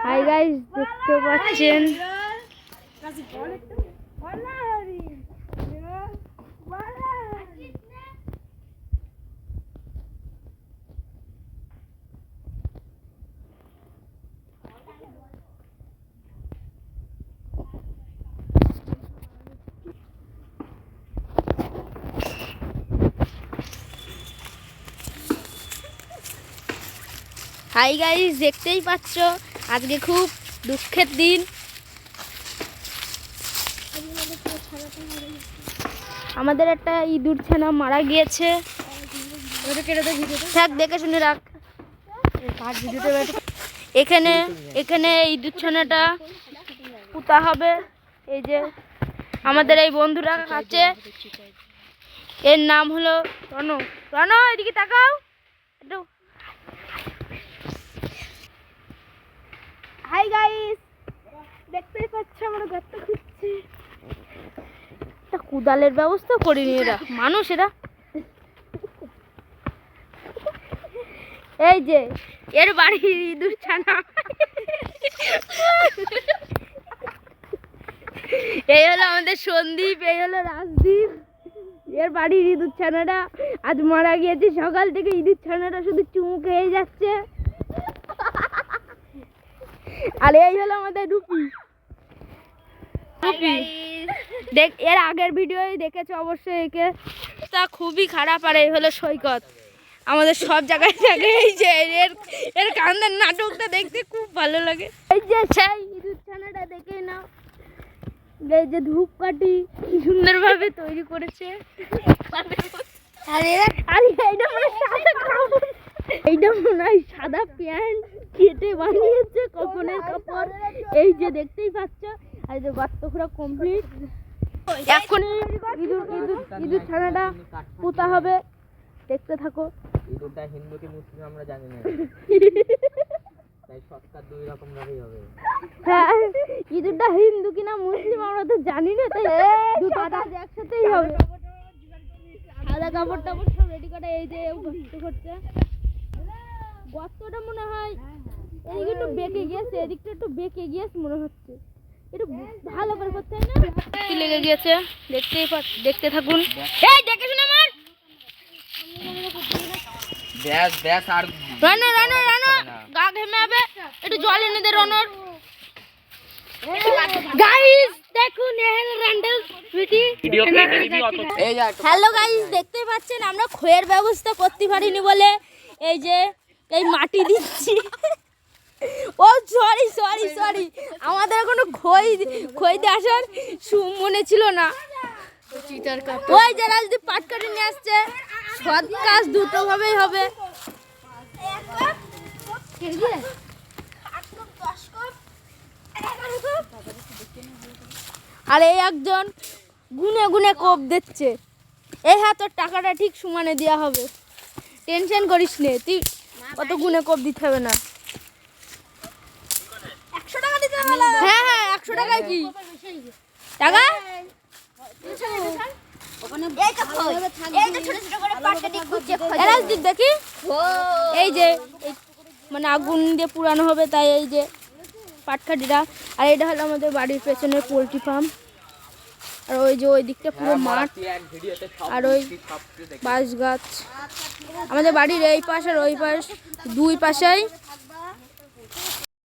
Hi guys, দেখতে পাচ্ছেন hi guys, দেখতেই পাচ্ছ আজকে খুব দুঃখের দিন। আমাদের একটা ইঁদুর ছানা মারা গিয়েছে। থাক, দেখে শুনে রাখ। এখানে এখানে ইঁদুর ছানাটা পুঁতা হবে। এই যে আমাদের এই বন্ধুরা আছে, এর নাম হলো রনো। রনো, এদিকে তাকাও একটু। হাই গাইস, দেখতেই পাচ্ছ আমরা গর্ত খুঁজছি। একটা কুদালের ব্যবস্থা করিনি এরা, মানুষ এরা। এই যে এর বাড়ির ইঁদুর ছানা, এই হলো আমাদের সন্দীপ, এই হলো রাজদীপ। এর বাড়ির ইঁদুর ছানাটা আজ মারা গিয়েছে। সকাল থেকে ইঁদুর ছানাটা শুধু চুমু খেয়ে যাচ্ছে। আর এই হলো আমাদের রুপি। দেখ, এর আগের ভিডিও দেখেছো অবশ্যই। একে তা খুবই খারাপ। আর এই হলো সৈকত, আমাদের সব জায়গায় থাকে। এই যে এর কান্দার নাটকটা দেখতে খুব ভালো লাগে। এই যে সেই ইঁদুর ছানাটা দেখে নাও। এই যে ধূপকাঠি কি সুন্দরভাবে তৈরি করেছে। এইটা মনে হয় সাদা প্যান্ট কেটে বানিয়েছে কখনের কাপড়। এই যে দেখতেই পাচ্ছ, আর যে গর্ত খোঁড়া কমপ্লিট। এখন ইঁদুর ছানাটা পোতা হবে, দেখতে থাকো। ইঁদুরটা হিন্দু কি মুসলিম আমরা জানি না, তাই সৎকার দুই রকম ভাবেই হবে। হ্যাঁ, ইঁদুরটা হিন্দু কিনা মুসলিম আমরা তো জানি না, তাই দুটো কাজ একসাথেই হবে। সাদা কাপড় টাপড় সব রেডি করে এই যে গর্ত করছে। গর্তটা মনে হয় এদিকে একটু বেঁকে গিয়েছে, এদিকটা একটু বেঁকে গিয়েছে মনে হচ্ছে। একটু ভালো করে করতে হয় না? কি লেগে গিয়েছে দেখতে থাকুন। এই দেখে শুনে মার। ব্যাস ব্যাস, আর রানো রানো রানো গা ঘেমে যাবে, একটু জল এনে দে রনর। গাইস দেখুন, এই র্যান্ডেল ভিডিও। হ্যালো গাইস, দেখতেই পাচ্ছেন আমরা খইয়ের ব্যবস্থা করতে পারিনি বলে এই যে এই মাটি দিচ্ছি। ও সরি সরি সরি, আমাদের কোনো খই দিয়ে আসার মনে ছিল না। ওই যে রাজদীপ পাট কাটি নিয়ে আসছে। সৎ কাজ দুটো ভাবেই হবে। আর এই একজন গুনে গুনে কোপ দিচ্ছে। এই হ্যাঁ, তোর টাকাটা ঠিক সমানে দেওয়া হবে, টেনশন করিস নে। তুই অত গুনে কোপ দিতে হবে না। 100 টাকা দিতে হবে। হ্যাঁ হ্যাঁ, 100 টাকায় কি টাকা? দেখি এই যে মানে আগুন দিয়ে পুরানো হবে, তাই এই যে পাটকাঠিটা। আর এটা হলো আমাদের বাড়ির পেছনের পোলট্রি ফার্ম। আর ওই যে ওই দিকটা পুরো মাঠ, আর ওই বাঁশ গাছ। আমাদের বাড়ির এই পাশ আর ওই পাশ, দুই পাশেই